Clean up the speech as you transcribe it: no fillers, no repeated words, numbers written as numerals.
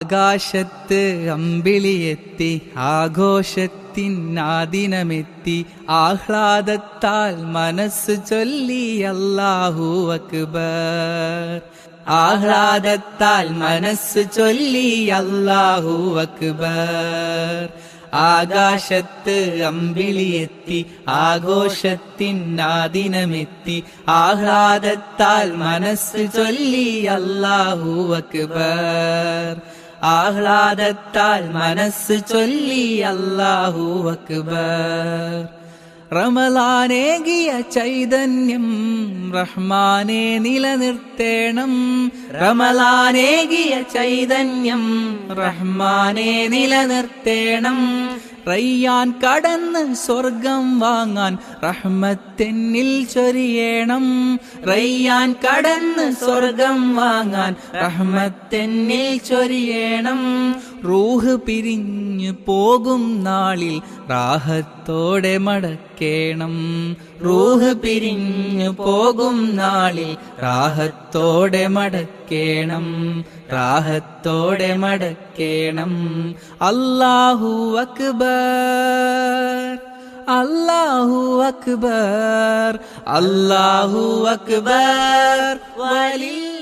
ആകാശത്ത് അമ്പിളിയെത്തി ആഘോഷത്തിനാദിനമെത്തി ആഹ്ലാദത്താൽ മനസ്സ് ചൊല്ലി അല്ലാഹു അക്ബർ. ആഹ്ലാദത്താൽ മനസ്സ് ചൊല്ലി അല്ലാഹു അക്ബർ. ആകാശത്ത് അമ്പിളിയെത്തി ആഘോഷത്തിനാദിനമെത്തി ആഹ്ലാദത്താൽ മനസ്സ് ചൊല്ലി അല്ലാഹു അക്ബർ. ആഹ്ലാദത്താൽ മനസ്സ് ചൊല്ലി അല്ലാഹു അക്ബർ. റമളാനേകിയ ചൈതന്യം റഹ്മാനെ നിലനിർത്തേണം. റമളാനേകിയ ചൈതന്യം റഹ്മാനെ നിലനിർത്തേണം. റയ്യാൻ കടന്ന് സ്വർഗം വാങ്ങാൻ റഹ്മത്തെന്നിൽ ചൊരിയണം. റയ്യാൻ കടന്ന് സ്വർഗം വാങ്ങാൻ റഹ്മത്തെന്നിൽ ചൊരിയണം. റൂഹ് പിരിഞ്ഞു പോകും നാളിൽ റാഹത്തോടെ മടക്കേണം. റൂഹ് പിരിഞ്ഞു പോകും നാളിൽ റാഹത്തോടെ മടക്കേണം. റാഹത്തോടെ മടക്കേണം. അല്ലാഹു അക്ബർ. അല്ലാഹു അക്ബർ. അല്ലാഹു അക്ബർ. വലിൽ